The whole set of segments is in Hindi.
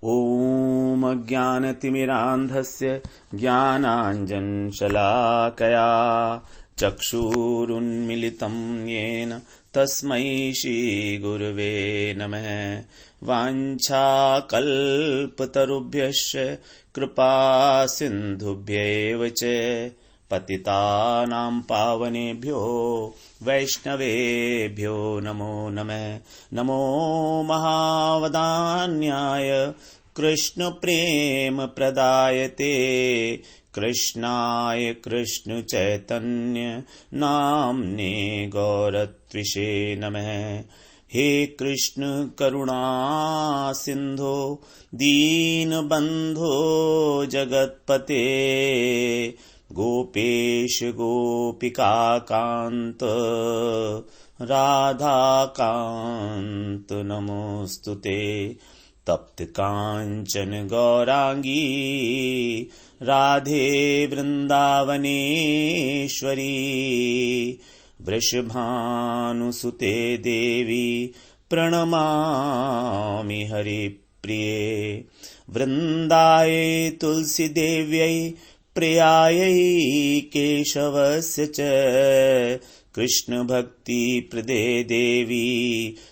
ॐ अज्ञानतिमिरान्धस्य ज्ञानाञ्जनशलाकया चक्षुरुन्मिलितं येन तस्मै श्रीगुरवे नमः। वाञ्छाकल्पतरुभ्यश्च कृपासिन्धुभ्यैव च पतितानां पावनेभ्यो वैष्णवेभ्यो नमो नमः। नमो महावदान्याय कृष्णप्रेमप्रदायते कृष्णाय कृष्णचैतन्य नाम्ने गौरत्विषे नमः। हे कृष्ण करुणा सिंधो दीनबंधो जगत्पते गोपेश गोपिकाकांत राधाकांत नमोस्तुते। तप्त कांचन गौरांगी राधे वृंदावनेश्वरी वृषभानुसुते देवी प्रणमामि हरिप्रिये। वृंदाये तुलसी देव्यै प्रियायै केशवस्य च कृष्ण भक्ति प्रदे देवी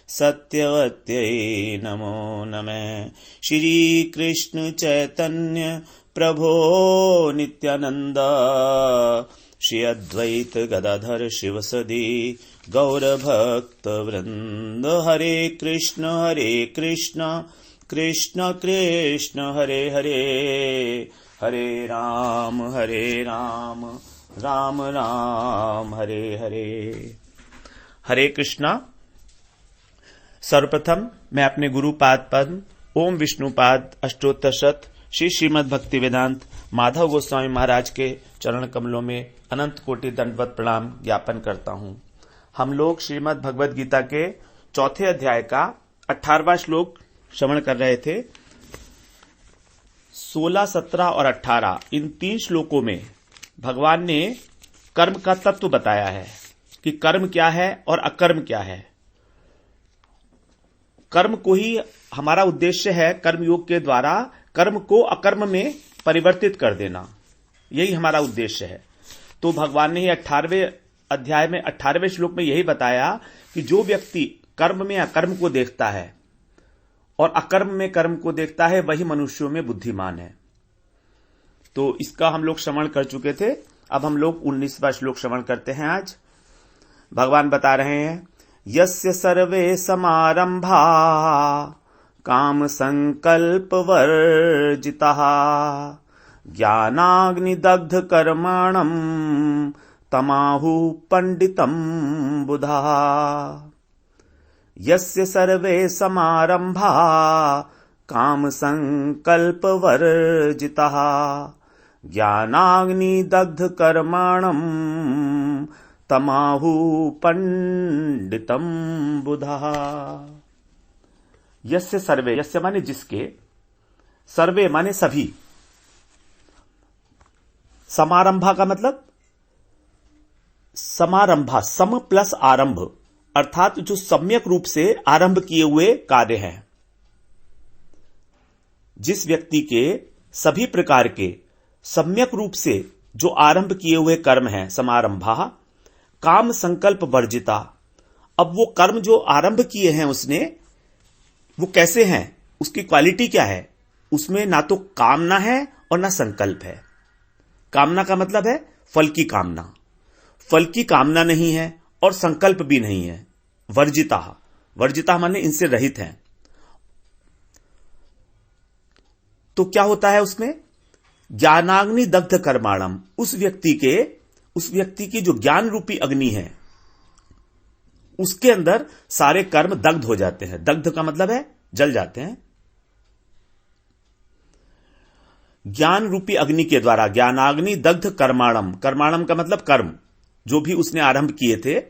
सत्यवत्यै नमो नमः। श्री कृष्ण चैतन्य प्रभो नित्यानंद श्री अद्वैत गदाधर शिवसदी गौरभक्त वृंद। हरे कृष्ण कृष्ण कृष्ण हरे हरे हरे राम राम राम हरे हरे। हरे कृष्णा। सर्वप्रथम मैं अपने गुरुपाद पद्म ओम विष्णुपाद अष्टोत्तर श्री श्रीमद् भक्ति वेदांत माधव गोस्वामी महाराज के चरण कमलों में अनंत कोटि दंडवत प्रणाम ज्ञापन करता हूं। हम लोग श्रीमद् भगवद गीता के चौथे अध्याय का 18वां श्लोक श्रवण कर रहे थे। 16, 17 और 18 इन 3 श्लोकों में भगवान ने कर्म का तत्व बताया है कि कर्म क्या है और अकर्म क्या है। कर्म को ही हमारा उद्देश्य है, कर्म योग के द्वारा कर्म को अकर्म में परिवर्तित कर देना, यही हमारा उद्देश्य है। तो भगवान ने 18वें अध्याय में 18वें श्लोक में यही बताया कि जो व्यक्ति कर्म में अकर्म को देखता है और अकर्म में कर्म को देखता है वही मनुष्यों में बुद्धिमान है। तो इसका हम लोग श्रवण कर चुके थे। अब हम लोग 19वां श्लोक श्रवण करते हैं। आज भगवान बता रहे हैं, यस्य सर्वे समारंभा काम संकल्प वर्जिताः ज्ञानाग्निदग्ध कर्माणं तमाहु पंडितं बुधाः। यस्य सर्वे समारंभा काम संकल्प वर्जिताः ज्ञानाग्निदग्ध कर्माणं तमाहु पंडितं बुधाः। यस्य सर्वे, यस्य माने जिसके, सर्वे माने सभी, समारंभा का मतलब समारंभा सम प्लस आरंभ, अर्थात जो सम्यक रूप से आरंभ किए हुए कार्य हैं। जिस व्यक्ति के सभी प्रकार के सम्यक रूप से जो आरंभ किए हुए कर्म हैं, समारंभा काम संकल्प वर्जिता। अब वो कर्म जो आरंभ किए हैं उसने, वो कैसे हैं, उसकी क्वालिटी क्या है? उसमें ना तो कामना है और ना संकल्प है। कामना का मतलब है फल की कामना, फल की कामना नहीं है और संकल्प भी नहीं है। वर्जिता, वर्जिता माने इनसे रहित हैं। तो क्या होता है उसमें? ज्ञानाग्नि दग्ध कर्माणम, उस व्यक्ति की जो ज्ञान रूपी अग्नि है उसके अंदर सारे कर्म दग्ध हो जाते हैं। दग्ध का मतलब है जल जाते हैं। ज्ञान रूपी अग्नि के द्वारा, ज्ञानाग्नि दग्ध कर्माणम, कर्माणम का मतलब कर्म जो भी उसने आरंभ किए थे।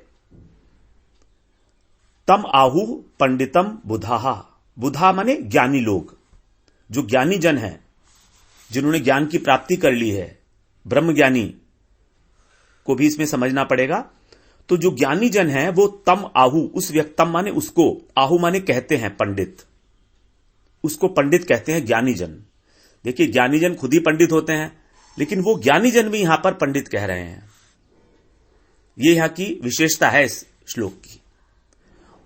तम आहु पंडितम बुधाहा, बुधा माने ज्ञानी लोग, जो ज्ञानी जन हैं, जिन्होंने ज्ञान की प्राप्ति कर ली है, ब्रह्म ज्ञानी को भी इसमें समझना पड़ेगा। तो जो ज्ञानी जन है वो तम आहु, उस व्यक्ति, तम माने उसको, आहु माने कहते हैं पंडित, उसको पंडित कहते हैं, ज्ञानी जन। देखिए, ज्ञानी जन खुद ही पंडित होते हैं, लेकिन वो ज्ञानी जन भी यहां पर पंडित कह रहे हैं। ये यहां की विशेषता है इस श्लोक की।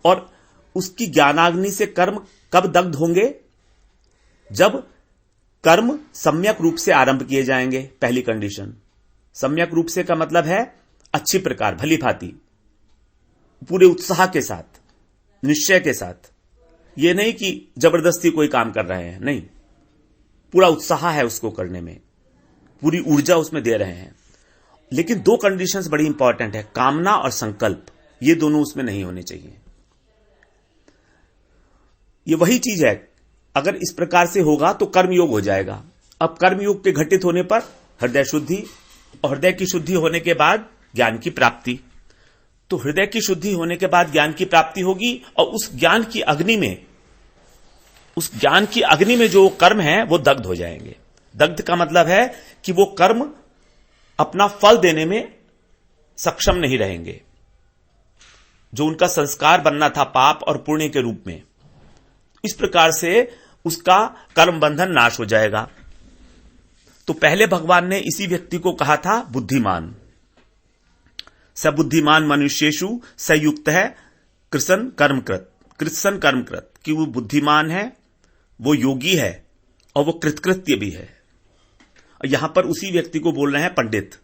और उसकी ज्ञानाग्नि से कर्म कब दग्ध होंगे? जब कर्म सम्यक रूप से आरंभ किए जाएंगे। पहली कंडीशन। सम्यक रूप से का मतलब है अच्छी प्रकार, भली भांति, पूरे उत्साह के साथ, निश्चय के साथ। यह नहीं कि जबरदस्ती कोई काम कर रहे हैं, नहीं, पूरा उत्साह है उसको करने में, पूरी ऊर्जा उसमें दे रहे हैं। लेकिन दो कंडीशंस बड़ी इंपॉर्टेंट है, कामना और संकल्प, ये दोनों उसमें नहीं होने चाहिए। ये वही चीज है, अगर इस प्रकार से होगा तो कर्मयोग हो जाएगा। अब कर्मयोग के घटित होने पर हृदय शुद्धि, और हृदय की शुद्धि होने के बाद ज्ञान की प्राप्ति। तो हृदय की शुद्धि होने के बाद ज्ञान की प्राप्ति होगी, और उस ज्ञान की अग्नि में जो कर्म है वो दग्ध हो जाएंगे। दग्ध का मतलब है कि वो कर्म अपना फल देने में सक्षम नहीं रहेंगे। जो उनका संस्कार बनना था पाप और पुण्य के रूप में, इस प्रकार से उसका कर्म बंधन नाश हो जाएगा। तो पहले भगवान ने इसी व्यक्ति को कहा था बुद्धिमान। सबुद्धिमान मनुष्येषु संयुक्त है कृत्सन कर्मकृत, कि वो बुद्धिमान है, वो योगी है, और वो कृतकृत्य भी है। यहां पर उसी व्यक्ति को बोल रहे हैं पंडित।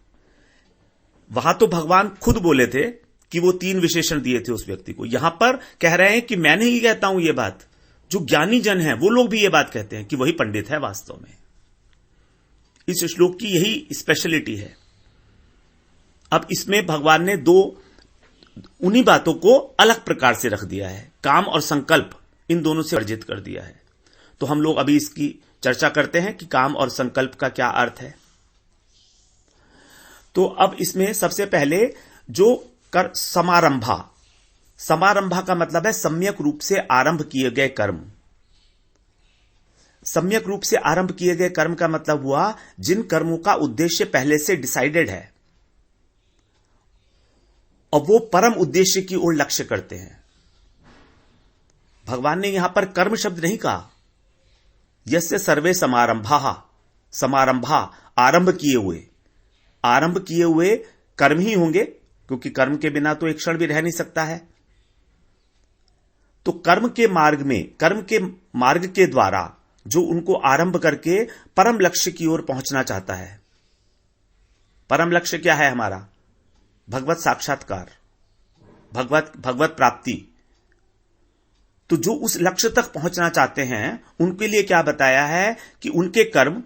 वहां तो भगवान खुद बोले थे कि वो 3 विशेषण दिए थे उस व्यक्ति को। यहां पर कह रहे हैं कि मैं नहीं कहता हूं ये बात, जो ज्ञानी जन है वो लोग भी ये बात कहते हैं कि वही पंडित है वास्तव में। इस श्लोक की यही स्पेशलिटी है। अब इसमें भगवान ने उन्हीं बातों को अलग प्रकार से रख दिया है। काम और संकल्प इन दोनों से वर्जित कर दिया है। तो हम लोग अभी इसकी चर्चा करते हैं कि काम और संकल्प का क्या अर्थ है। तो अब इसमें सबसे पहले जो समारंभा का मतलब है सम्यक रूप से आरंभ किए गए कर्म। सम्यक रूप से आरंभ किए गए कर्म का मतलब हुआ जिन कर्मों का उद्देश्य पहले से डिसाइडेड है और वो परम उद्देश्य की ओर लक्ष्य करते हैं। भगवान ने यहां पर कर्म शब्द नहीं कहा। यस्य सर्वे समारंभा आरंभ किए हुए कर्म ही होंगे, क्योंकि कर्म के बिना तो एक क्षण भी रह नहीं सकता है। तो कर्म के मार्ग के द्वारा जो उनको आरंभ करके परम लक्ष्य की ओर पहुंचना चाहता है। परम लक्ष्य क्या है हमारा? भगवत साक्षात्कार, भगवत प्राप्ति। तो जो उस लक्ष्य तक पहुंचना चाहते हैं उनके लिए क्या बताया है कि उनके कर्म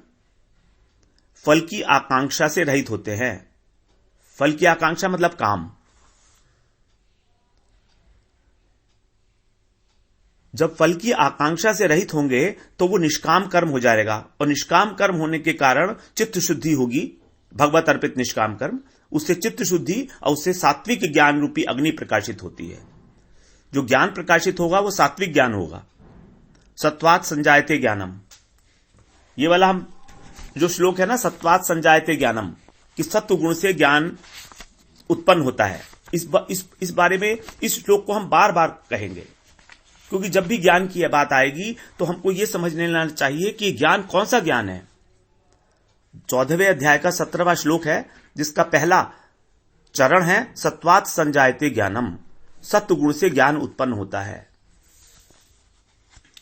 फल की आकांक्षा से रहित होते हैं। फल की आकांक्षा मतलब काम। जब फल की आकांक्षा से रहित होंगे तो वो निष्काम कर्म हो जाएगा, और निष्काम कर्म होने के कारण चित्त शुद्धि होगी। भगवत अर्पित निष्काम कर्म, उससे चित्त शुद्धि और उससे सात्विक ज्ञान रूपी अग्नि प्रकाशित होती है। जो ज्ञान प्रकाशित होगा वो सात्विक ज्ञान होगा। सत्वात् संजायते ज्ञानम, ये वाला हम जो श्लोक है ना, सत्वात् संजायते ज्ञानम, कि सत्व गुण से ज्ञान उत्पन्न होता है। इस बारे में इस श्लोक को हम बार बार कहेंगे, क्योंकि जब भी ज्ञान की बात आएगी तो हमको यह समझ लेना चाहिए कि ज्ञान कौन सा ज्ञान है। 14वें अध्याय का 17वां श्लोक है, जिसका पहला चरण है सत्वात् संजायते ज्ञानम, सत्व गुण से ज्ञान उत्पन्न होता है।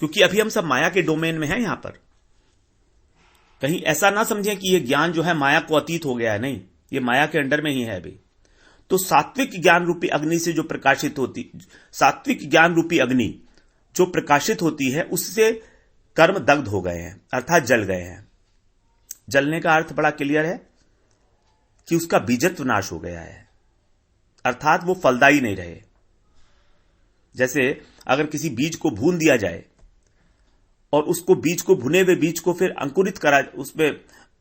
क्योंकि अभी हम सब माया के डोमेन में हैं। यहां पर कहीं ऐसा ना समझें कि यह ज्ञान जो है माया को अतीत हो गया है, नहीं, यह माया के अंडर में ही है अभी। तो सात्विक ज्ञान रूपी अग्नि से जो प्रकाशित होती, सात्विक ज्ञान रूपी अग्नि जो प्रकाशित होती है, उससे कर्म दग्ध हो गए हैं, अर्थात जल गए हैं। जलने का अर्थ बड़ा क्लियर है कि उसका बीजत्व नाश हो गया है, अर्थात वो फलदायी नहीं रहे। जैसे अगर किसी बीज को भून दिया जाए और उसको बीज को भुने हुए बीज को फिर उसमें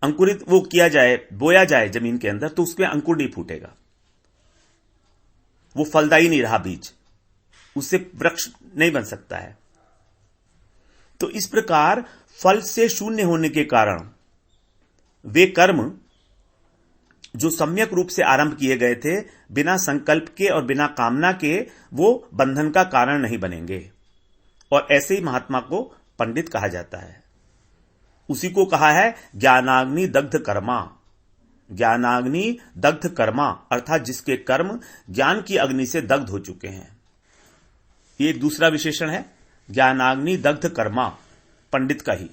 अंकुरित वो किया जाए, बोया जाए जमीन के अंदर, तो उसमें अंकुर नहीं फूटेगा, वो फलदायी नहीं रहा बीज, उससे वृक्ष नहीं बन सकता है। तो इस प्रकार फल से शून्य होने के कारण वे कर्म जो सम्यक रूप से आरंभ किए गए थे, बिना संकल्प के और बिना कामना के, वो बंधन का कारण नहीं बनेंगे। और ऐसे ही महात्मा को पंडित कहा जाता है। उसी को कहा है ज्ञानाग्नि दग्ध कर्मा। ज्ञानाग्नि दग्ध कर्मा अर्थात जिसके कर्म ज्ञान की अग्नि से दग्ध हो चुके हैं। ये एक दूसरा विशेषण है, ज्ञानाग्नि दग्ध कर्मा, पंडित का ही।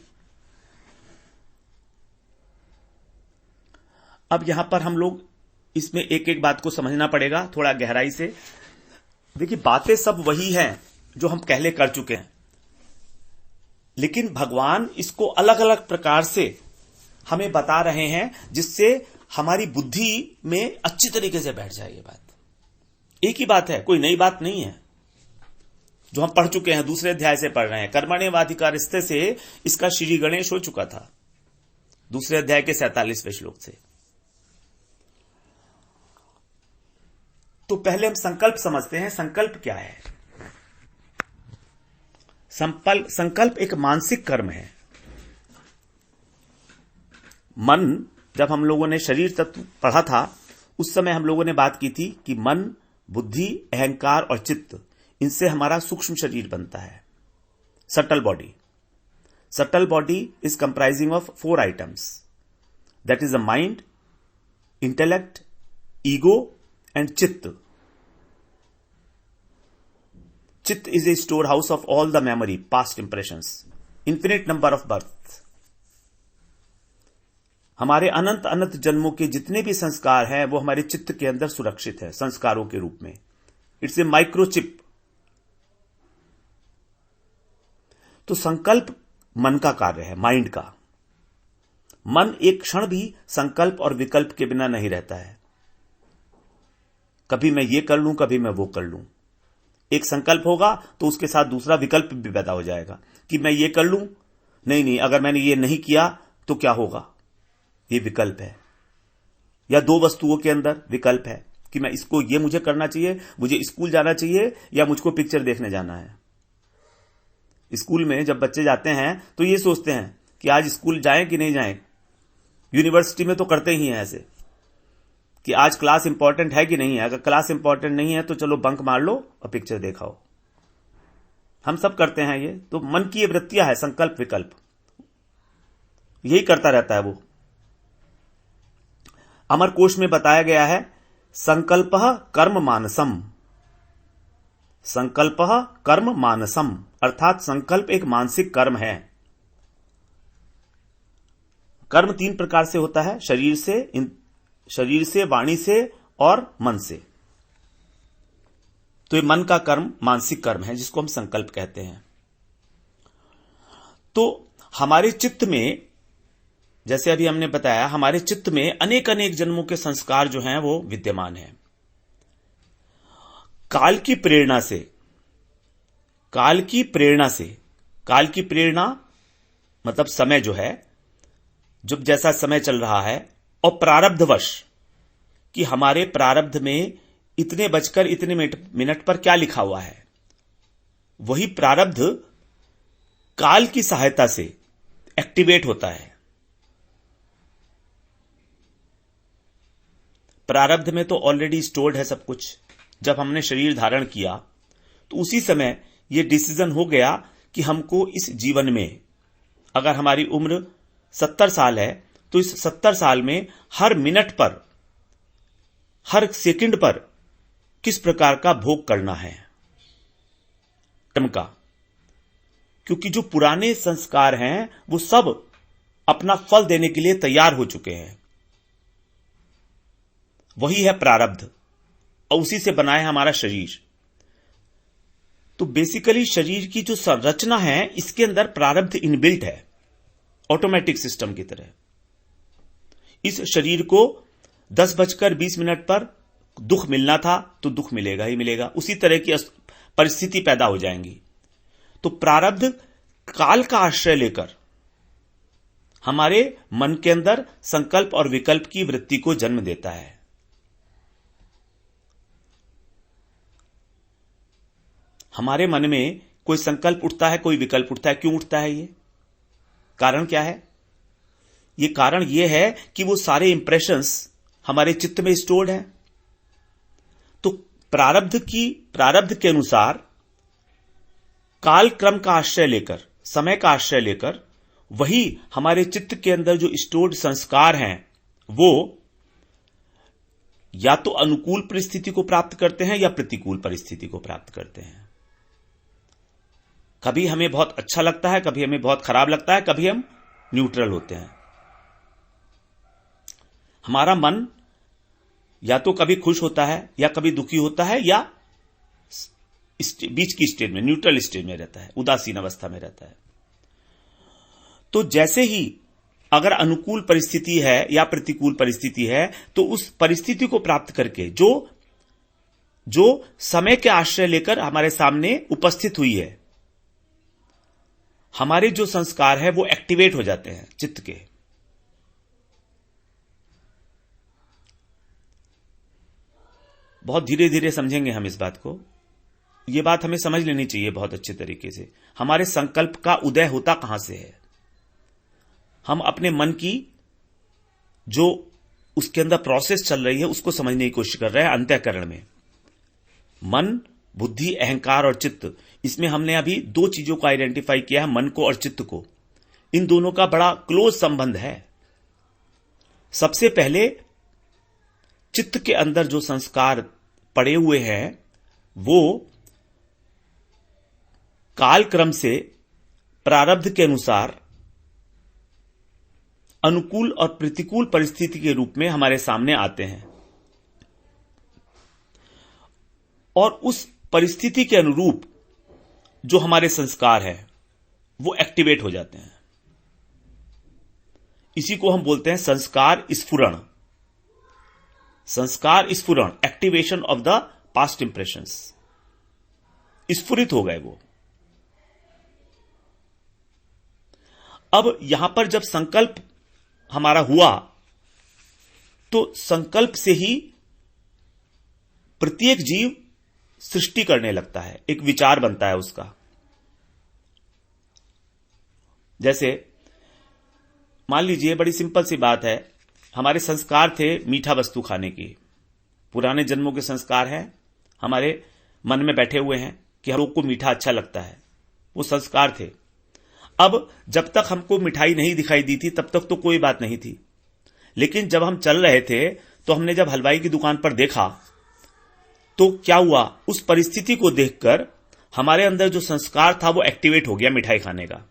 अब यहां पर हम लोग इसमें एक एक बात को समझना पड़ेगा थोड़ा गहराई से। देखिए, बातें सब वही हैं जो हम पहले कर चुके हैं, लेकिन भगवान इसको अलग अलग प्रकार से हमें बता रहे हैं जिससे हमारी बुद्धि में अच्छी तरीके से बैठ जाए। ये बात एक ही बात है, कोई नई बात नहीं है जो हम पढ़ चुके हैं, दूसरे अध्याय से पढ़ रहे हैं। कर्मण्येवाधिकारस्ते से इसका श्री गणेश हो चुका था दूसरे अध्याय के 47वें श्लोक से। तो पहले हम संकल्प समझते हैं। संकल्प क्या है? संकल्प एक मानसिक कर्म है। मन, जब हम लोगों ने शरीर तत्व पढ़ा था उस समय हम लोगों ने बात की थी कि मन, बुद्धि, अहंकार और चित्त, इनसे हमारा सूक्ष्म शरीर बनता है, subtle body. Subtle body is comprising of 4 items, that is a mind, intellect, ego and चित्त। चित्त is a storehouse of all the memory, past impressions, infinite number of births. हमारे अनंत अनंत जन्मों के जितने भी संस्कार हैं वो हमारे चित्त के अंदर सुरक्षित है संस्कारों के रूप में। It's a microchip. तो संकल्प मन का कार्य है, माइंड का। मन एक क्षण भी संकल्प और विकल्प के बिना नहीं रहता है। कभी मैं ये कर लूं, कभी मैं वो कर लूं। एक संकल्प होगा तो उसके साथ दूसरा विकल्प भी पैदा हो जाएगा कि मैं ये कर लूं, नहीं, अगर मैंने ये नहीं किया तो क्या होगा, ये विकल्प है। या 2 वस्तुओं के अंदर विकल्प है कि मैं इसको, ये मुझे करना चाहिए, मुझे स्कूल जाना चाहिए या मुझको पिक्चर देखने जाना है। स्कूल में जब बच्चे जाते हैं तो ये सोचते हैं कि आज स्कूल जाएं कि नहीं जाएं। यूनिवर्सिटी में तो करते ही हैं ऐसे कि आज क्लास इंपॉर्टेंट है कि नहीं है। अगर क्लास इंपॉर्टेंट नहीं है तो चलो बंक मार लो और पिक्चर देखाओ। हम सब करते हैं ये। तो मन की ये वृत्तियां है, संकल्प विकल्प, यही करता रहता है वो। अमर कोश में बताया गया है, संकल्पः कर्म मानसम। संकल्पः कर्म मानसम अर्थात संकल्प एक मानसिक कर्म है। कर्म 3 प्रकार से होता है, शरीर से, वाणी से और मन से। तो ये मन का कर्म मानसिक कर्म है जिसको हम संकल्प कहते हैं। तो हमारे चित्त में, जैसे अभी हमने बताया, हमारे चित्त में अनेक अनेक जन्मों के संस्कार जो हैं वो विद्यमान हैं। काल की प्रेरणा मतलब समय जो है, जब जैसा समय चल रहा है, और प्रारब्धवश कि हमारे प्रारब्ध में इतने बजकर इतने मिनट पर क्या लिखा हुआ है, वही प्रारब्ध काल की सहायता से एक्टिवेट होता है। प्रारब्ध में तो ऑलरेडी स्टोर्ड है सब कुछ। जब हमने शरीर धारण किया तो उसी समय यह डिसीजन हो गया कि हमको इस जीवन में, अगर हमारी उम्र 70 साल है तो इस 70 साल में हर मिनट पर, हर सेकंड पर किस प्रकार का भोग करना है कर्म का। क्योंकि जो पुराने संस्कार हैं वो सब अपना फल देने के लिए तैयार हो चुके हैं। वही है प्रारब्ध, और उसी से बना है हमारा शरीर। तो बेसिकली शरीर की जो संरचना है, इसके अंदर प्रारब्ध इनबिल्ट है, ऑटोमेटिक सिस्टम की तरह। इस शरीर को 10:20 पर दुख मिलना था तो दुख मिलेगा ही मिलेगा, उसी तरह की परिस्थिति पैदा हो जाएंगी। तो प्रारब्ध काल का आश्रय लेकर हमारे मन के अंदर संकल्प और विकल्प की वृत्ति को जन्म देता है। हमारे मन में कोई संकल्प उठता है, कोई विकल्प उठता है। क्यों उठता है? ये कारण क्या है? ये कारण ये है कि वो सारे इंप्रेशंस हमारे चित्त में स्टोर्ड हैं। तो प्रारब्ध के अनुसार काल क्रम का आश्रय लेकर समय का आश्रय लेकर वही हमारे चित्त के अंदर जो स्टोर्ड संस्कार हैं वो या तो अनुकूल परिस्थिति को प्राप्त करते हैं या प्रतिकूल परिस्थिति को प्राप्त करते हैं। कभी हमें बहुत अच्छा लगता है, कभी हमें बहुत खराब लगता है, कभी हम न्यूट्रल होते हैं। हमारा मन या तो कभी खुश होता है या कभी दुखी होता है या बीच की स्टेज में, न्यूट्रल स्टेज में रहता है, उदासीन अवस्था में रहता है। तो जैसे ही अगर अनुकूल परिस्थिति है या प्रतिकूल परिस्थिति है तो उस परिस्थिति को प्राप्त करके जो समय के आश्रय लेकर हमारे सामने उपस्थित हुई है, हमारे जो संस्कार है वो एक्टिवेट हो जाते हैं चित्त के। बहुत धीरे धीरे समझेंगे हम इस बात को। यह बात हमें समझ लेनी चाहिए बहुत अच्छे तरीके से। हमारे संकल्प का उदय होता कहां से है? हम अपने मन की जो उसके अंदर प्रोसेस चल रही है उसको समझने की कोशिश कर रहे हैं। अंतःकरण में मन, बुद्धि, अहंकार और चित्त, इसमें हमने अभी दो चीजों को आइडेंटिफाई किया है, मन को और चित्त को। इन दोनों का बड़ा क्लोज संबंध है। सबसे पहले चित्त के अंदर जो संस्कार पड़े हुए हैं वो कालक्रम से प्रारब्ध के अनुसार अनुकूल और प्रतिकूल परिस्थिति के रूप में हमारे सामने आते हैं और उस परिस्थिति के अनुरूप जो हमारे संस्कार है वो एक्टिवेट हो जाते हैं। इसी को हम बोलते हैं संस्कार स्फुरण। संस्कार स्फुरण, activation of the past impressions. स्फुरित हो गए वो। अब यहां पर जब संकल्प हमारा हुआ तो संकल्प से ही प्रत्येक जीव सृष्टि करने लगता है, एक विचार बनता है उसका। जैसे मान लीजिए, बड़ी सिंपल सी बात है, हमारे संस्कार थे मीठा वस्तु खाने की। पुराने जन्मों के संस्कार हैं, हमारे मन में बैठे हुए हैं कि हम लोग को मीठा अच्छा लगता है, वो संस्कार थे। अब जब तक हमको मिठाई नहीं दिखाई दी थी तब तक तो कोई बात नहीं थी, लेकिन जब हम चल रहे थे तो हमने जब हलवाई की दुकान पर देखा तो क्या हुआ, उस परिस्थिति को देखकर हमारे अंदर जो संस्कार था वो एक्टिवेट हो गया मिठाई खाने का।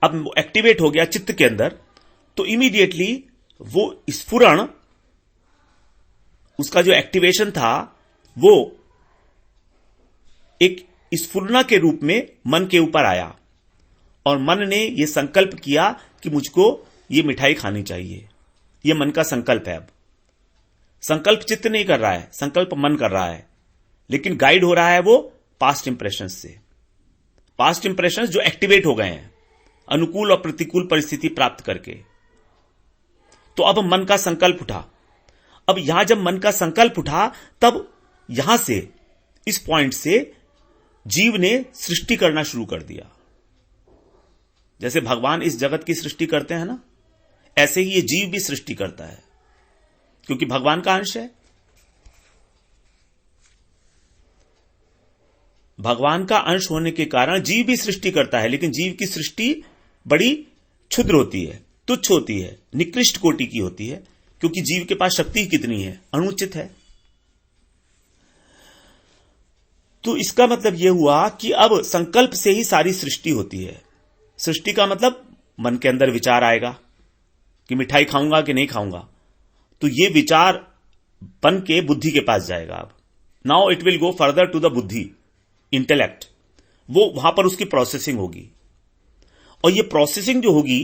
अब वो एक्टिवेट हो गया चित्त के अंदर, तो इमीडिएटली वो स्फुरण, उसका जो एक्टिवेशन था वो एक स्फुरना के रूप में मन के ऊपर आया और मन ने यह संकल्प किया कि मुझको ये मिठाई खानी चाहिए। यह मन का संकल्प है। अब संकल्प चित्त नहीं कर रहा है, संकल्प मन कर रहा है, लेकिन गाइड हो रहा है वो पास्ट इंप्रेशंस से। पास्ट इंप्रेशंस जो एक्टिवेट हो गए हैं अनुकूल और प्रतिकूल परिस्थिति प्राप्त करके। तो अब मन का संकल्प उठा। अब यहां जब मन का संकल्प उठा तब यहां से, इस पॉइंट से जीव ने सृष्टि करना शुरू कर दिया। जैसे भगवान इस जगत की सृष्टि करते हैं ना, ऐसे ही ये जीव भी सृष्टि करता है, क्योंकि भगवान का अंश है। भगवान का अंश होने के कारण जीव भी सृष्टि करता है, लेकिन जीव की सृष्टि बड़ी क्षुद्र होती है, तुच्छ होती है, निकृष्ट कोटि की होती है, क्योंकि जीव के पास शक्ति कितनी है, अणुचित है। तो इसका मतलब यह हुआ कि अब संकल्प से ही सारी सृष्टि होती है। सृष्टि का मतलब मन के अंदर विचार आएगा कि मिठाई खाऊंगा कि नहीं खाऊंगा, तो यह विचार बन के बुद्धि के पास जाएगा। अब now it will go further to the buddhi, intellect. वो वहां पर उसकी प्रोसेसिंग होगी, और ये प्रोसेसिंग जो होगी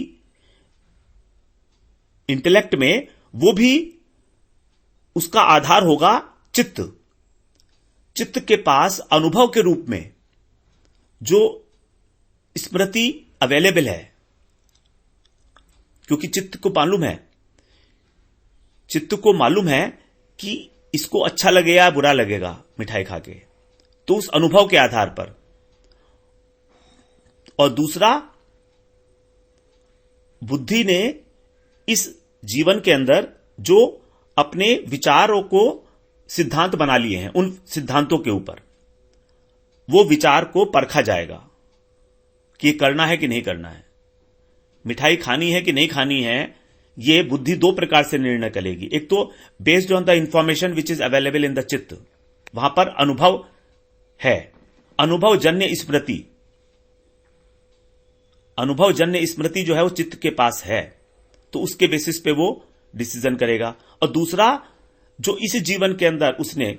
इंटेलेक्ट में, वो भी उसका आधार होगा चित्त। चित्त के पास अनुभव के रूप में जो स्मृति अवेलेबल है, क्योंकि चित्त को मालूम है कि इसको अच्छा लगेगा या बुरा लगेगा मिठाई खा के, तो उस अनुभव के आधार पर। और दूसरा, बुद्धि ने इस जीवन के अंदर जो अपने विचारों को सिद्धांत बना लिए हैं, उन सिद्धांतों के ऊपर वो विचार को परखा जाएगा कि ये करना है कि नहीं करना है, मिठाई खानी है कि नहीं खानी है, ये बुद्धि दो प्रकार से निर्णय करेगी। एक तो based on the information which is available in the चित्त, वहां पर अनुभव है, अनुभव जन्य स्मृति, अनुभव जन्य स्मृति जो है वो चित्त के पास है, तो उसके बेसिस पे वो डिसीजन करेगा। और दूसरा, जो इस जीवन के अंदर उसने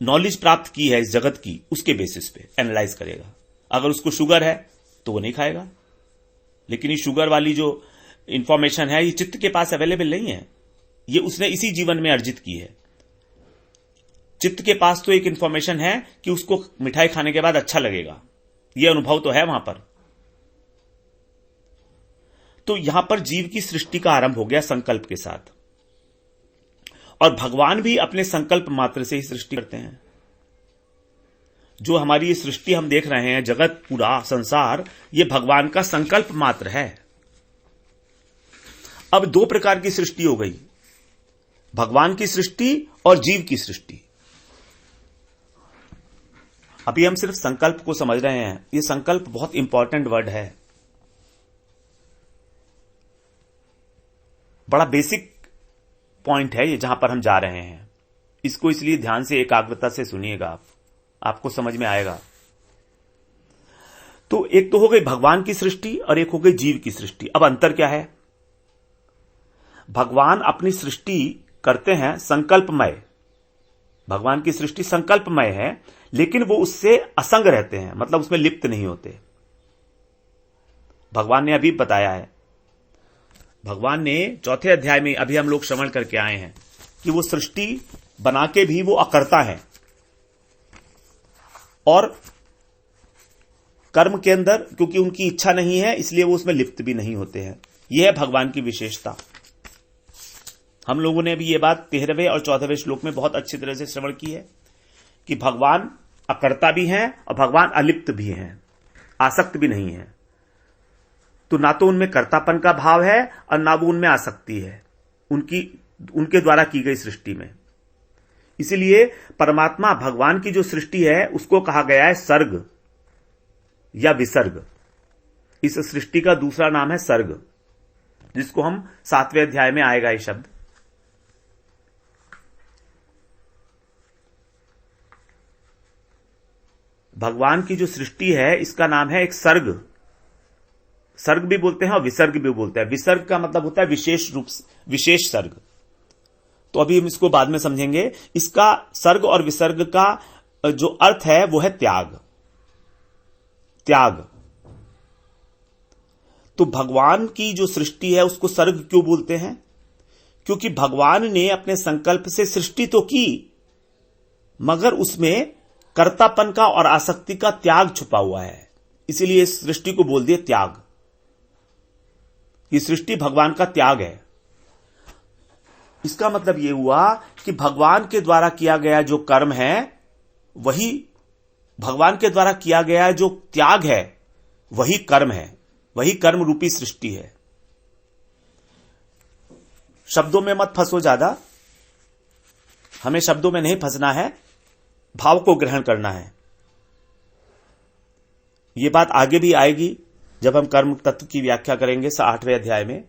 नॉलेज प्राप्त की है इस जगत की, उसके बेसिस पे एनालाइज करेगा। अगर उसको शुगर है तो वो नहीं खाएगा, लेकिन ये शुगर वाली जो इंफॉर्मेशन है ये चित्त के पास अवेलेबल नहीं है, ये उसने इसी जीवन में अर्जित की है। चित्त के पास तो एक इंफॉर्मेशन है कि उसको मिठाई खाने के बाद अच्छा लगेगा, ये अनुभव तो है वहां पर। तो यहां पर जीव की सृष्टि का आरंभ हो गया संकल्प के साथ, और भगवान भी अपने संकल्प मात्र से ही सृष्टि करते हैं। जो हमारी ये सृष्टि हम देख रहे हैं, जगत पूरा संसार, ये भगवान का संकल्प मात्र है। अब दो प्रकार की सृष्टि हो गई, भगवान की सृष्टि और जीव की सृष्टि। अभी हम सिर्फ संकल्प को समझ रहे हैं, ये संकल्प बहुत इंपॉर्टेंट वर्ड है, बड़ा बेसिक पॉइंट है ये जहां पर हम जा रहे हैं। इसको इसलिए ध्यान से एकाग्रता से सुनिएगा, आपको समझ में आएगा। तो एक तो हो गई भगवान की सृष्टि और एक हो गई जीव की सृष्टि। अब अंतर क्या है? भगवान अपनी सृष्टि करते हैं संकल्पमय, भगवान की सृष्टि संकल्पमय है, लेकिन वो उससे असंग रहते हैं, मतलब उसमें लिप्त नहीं होते। भगवान ने अभी बताया है, भगवान ने चौथे अध्याय में अभी हम लोग श्रवण करके आए हैं कि वो सृष्टि बना के भी वो अकर्ता है, और कर्म के अंदर क्योंकि उनकी इच्छा नहीं है इसलिए वो उसमें लिप्त भी नहीं होते हैं। यह है भगवान की विशेषता। हम लोगों ने भी ये बात 13वें और 14वें श्लोक में बहुत अच्छी तरह से श्रवण की है कि भगवान अकर्ता भी हैं और भगवान अलिप्त भी हैं, आसक्त भी नहीं है। तो ना तो उनमें कर्तापन का भाव है और ना वो उनमें आसक्ति है उनके द्वारा की गई सृष्टि में। इसीलिए परमात्मा भगवान की जो सृष्टि है उसको कहा गया है सर्ग या विसर्ग। इस सृष्टि का दूसरा नाम है सर्ग, जिसको हम 7वें अध्याय में आएगा ये शब्द। भगवान की जो सृष्टि है इसका नाम है एक सर्ग, सर्ग भी बोलते हैं और विसर्ग भी बोलते हैं। विसर्ग का मतलब होता है विशेष रूप, विशेष सर्ग। तो अभी हम इसको बाद में समझेंगे। इसका सर्ग और विसर्ग का जो अर्थ है वो है त्याग, त्याग। तो भगवान की जो सृष्टि है उसको सर्ग क्यों बोलते हैं? क्योंकि भगवान ने अपने संकल्प से सृष्टि तो की, मगर उसमें कर्तापन का और आसक्ति का त्याग छुपा हुआ है, इसीलिए इस सृष्टि को बोल दिए त्याग। ये सृष्टि भगवान का त्याग है। इसका मतलब यह हुआ कि भगवान के द्वारा किया गया जो कर्म है, वही भगवान के द्वारा किया गया जो त्याग है वही कर्म है, वही कर्म रूपी सृष्टि है। शब्दों में मत फंसो ज्यादा, हमें शब्दों में नहीं फंसना है, भाव को ग्रहण करना है। यह बात आगे भी आएगी जब हम कर्म तत्व की व्याख्या करेंगे 8वें अध्याय में,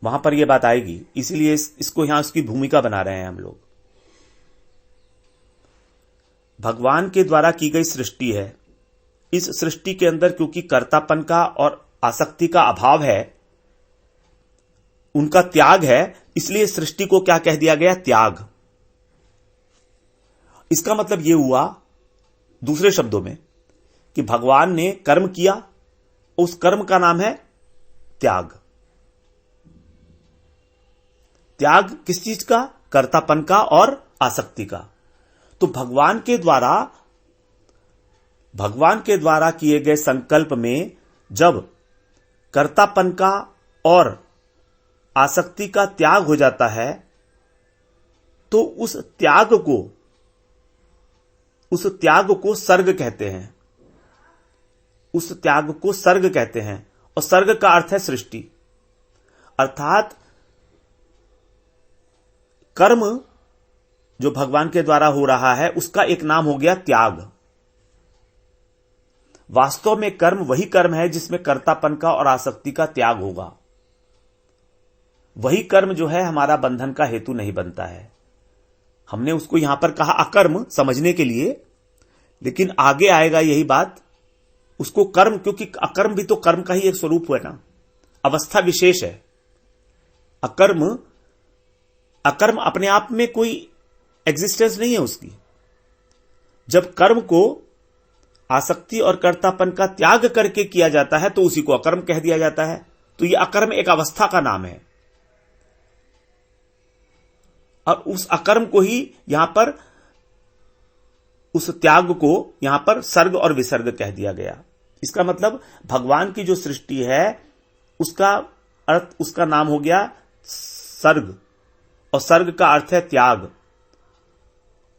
वहां पर यह बात आएगी। इसीलिए इसको यहां उसकी भूमिका बना रहे हैं हम लोग। भगवान के द्वारा की गई सृष्टि है, इस सृष्टि के अंदर क्योंकि कर्तापन का और आसक्ति का अभाव है, उनका त्याग है, इसलिए सृष्टि को क्या कह दिया गया? त्याग। इसका मतलब यह हुआ दूसरे शब्दों में कि भगवान ने कर्म किया, उस कर्म का नाम है त्याग। त्याग किस चीज का? कर्तापन का और आसक्ति का। तो भगवान के द्वारा किए गए संकल्प में जब कर्तापन का और आसक्ति का त्याग हो जाता है, तो उस त्याग को सर्ग कहते हैं, उस त्याग को सर्ग कहते हैं। और सर्ग का अर्थ है सृष्टि। अर्थात कर्म जो भगवान के द्वारा हो रहा है उसका एक नाम हो गया त्याग। वास्तव में कर्म वही कर्म है जिसमें कर्तापन का और आसक्ति का त्याग होगा। वही कर्म जो है हमारा बंधन का हेतु नहीं बनता है। हमने उसको यहां पर कहा अकर्म समझने के लिए, लेकिन आगे आएगा यही बात, उसको कर्म, क्योंकि अकर्म भी तो कर्म का ही एक स्वरूप है ना, अवस्था विशेष है। अकर्म अपने आप में कोई एग्जिस्टेंस नहीं है उसकी। जब कर्म को आसक्ति और कर्तापन का त्याग करके किया जाता है तो उसी को अकर्म कह दिया जाता है। तो यह अकर्म एक अवस्था का नाम है, और उस अकर्म को ही यहां पर, उस त्याग को यहां पर सर्ग और विसर्ग कह दिया गया। इसका मतलब भगवान की जो सृष्टि है उसका अर्थ, उसका नाम हो गया सर्ग, और सर्ग का अर्थ है त्याग।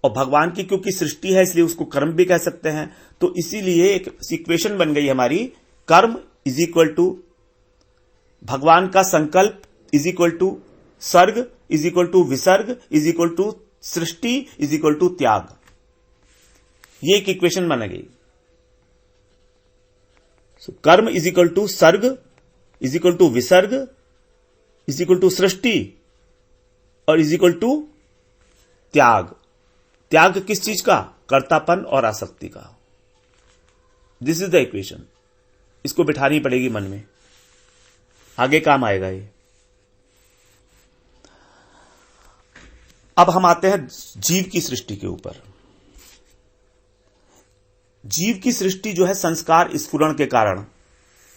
और भगवान की क्योंकि सृष्टि है इसलिए उसको कर्म भी कह सकते हैं। तो इसीलिए एक इक्वेशन बन गई हमारी, कर्म इज इक्वल टू भगवान का संकल्प इज इक्वल टू सर्ग इज इक्वल टू विसर्ग इज इक्वल टू सृष्टि इज इक्वल टू त्याग। ये एक इक्वेशन बन गई। कर्म इज इक्वल टू सर्ग इज इक्वल टू विसर्ग इज इक्वल टू सृष्टि और इज इक्वल टू त्याग। त्याग किस चीज का? कर्तापन और आसक्ति का। This is the equation. इसको बिठानी पड़ेगी मन में, आगे काम आएगा ये। अब हम आते हैं जीव की सृष्टि के ऊपर। जीव की सृष्टि जो है संस्कार स्फुरण के कारण,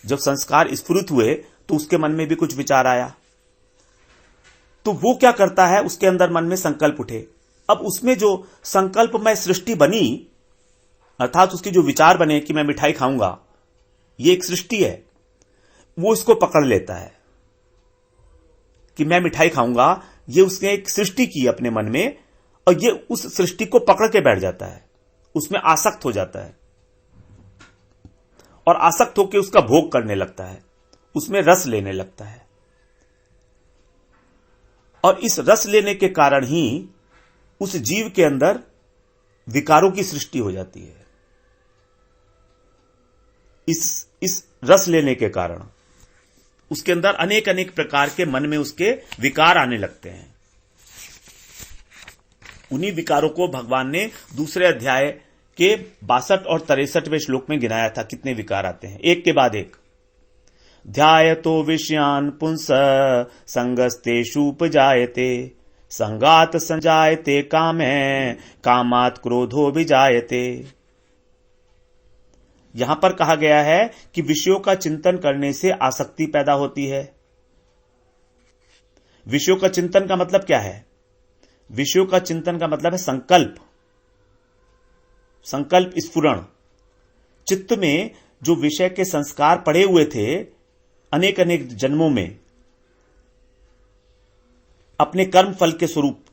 जब संस्कार स्फुरित हुए तो उसके मन में भी कुछ विचार आया, तो वो क्या करता है, उसके अंदर मन में संकल्प उठे। अब उसमें जो संकल्प में सृष्टि बनी, अर्थात उसके जो विचार बने कि मैं मिठाई खाऊंगा, ये एक सृष्टि है, वो इसको पकड़ लेता है कि मैं मिठाई खाऊंगा। ये उसने एक सृष्टि की अपने मन में, और ये उस सृष्टि को पकड़ के बैठ जाता है, उसमें आसक्त हो जाता है, और आसक्त होकर उसका भोग करने लगता है, उसमें रस लेने लगता है। और इस रस लेने के कारण ही उस जीव के अंदर विकारों की सृष्टि हो जाती है। इस रस लेने के कारण उसके अंदर अनेक अनेक प्रकार के मन में उसके विकार आने लगते हैं। उन्हीं विकारों को भगवान ने दूसरे अध्याय के 62 और 63वें श्लोक में गिनाया था। कितने विकार आते हैं, एक के बाद एक। ध्यायतो विषयान पुंस संगस्तेषुपजायते संगात संजायते कामे कामात क्रोधो विजायते। यहां पर कहा गया है कि विषयों का चिंतन करने से आसक्ति पैदा होती है। विषयों का चिंतन का मतलब क्या है? विषयों का चिंतन का मतलब है संकल्प, संकल्प स्फुरण। चित्त में जो विषय के संस्कार पड़े हुए थे अनेक अनेक जन्मों में, अपने कर्म फल के स्वरूप,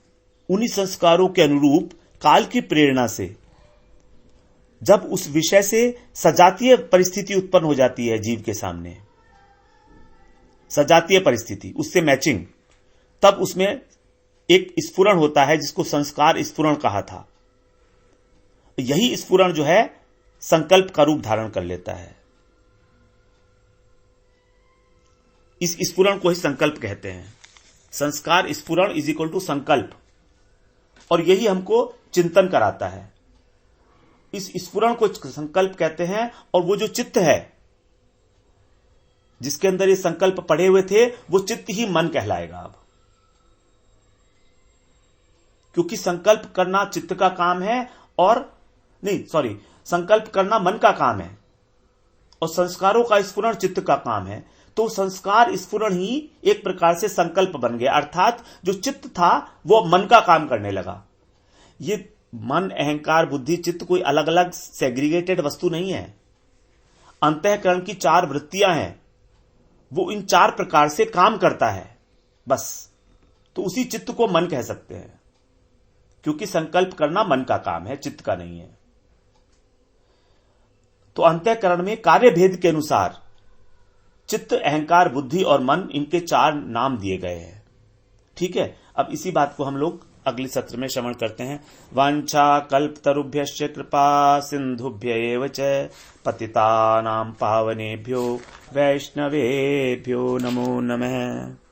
उन्हीं संस्कारों के अनुरूप काल की प्रेरणा से जब उस विषय से सजातीय परिस्थिति उत्पन्न हो जाती है जीव के सामने, सजातीय परिस्थिति, उससे मैचिंग, तब उसमें एक स्फुरण होता है जिसको संस्कार स्फुरण कहा था। यही स्फुरण जो है संकल्प का रूप धारण कर लेता है। इस स्फुरण को ही संकल्प कहते हैं। संस्कार स्फुरण इज इक्वल टू संकल्प, और यही हमको चिंतन कराता है। इस स्फुरण को संकल्प कहते हैं, और वो जो चित्त है जिसके अंदर ये संकल्प पड़े हुए थे, वो चित्त ही मन कहलाएगा अब, क्योंकि संकल्प करना चित्त का काम है, और नहीं सॉरी, संकल्प करना मन का काम है और संस्कारों का स्फुरण चित्त का काम है। तो संस्कार स्फुरण ही एक प्रकार से संकल्प बन गया, अर्थात जो चित्त था वो मन का काम करने लगा। ये मन, अहंकार, बुद्धि, चित्त कोई अलग अलग सेग्रीगेटेड वस्तु नहीं है। अंतःकरण की 4 वृत्तियां हैं, वो इन 4 प्रकार से काम करता है बस। तो उसी चित्त को मन कह सकते हैं, क्योंकि संकल्प करना मन का काम है, चित्त का नहीं है। तो अंतःकरण में कार्य भेद के अनुसार चित्त, अहंकार, बुद्धि और मन, इनके 4 नाम दिए गए हैं। ठीक है, अब इसी बात को हम लोग अगले सत्र में श्रवण करते हैं। वांछा कल्पतरुभ्यश्च कृपा सिंधुभ्य एव च पतितानां पावनेभ्यो वैष्णवेभ्यो नमो नमः।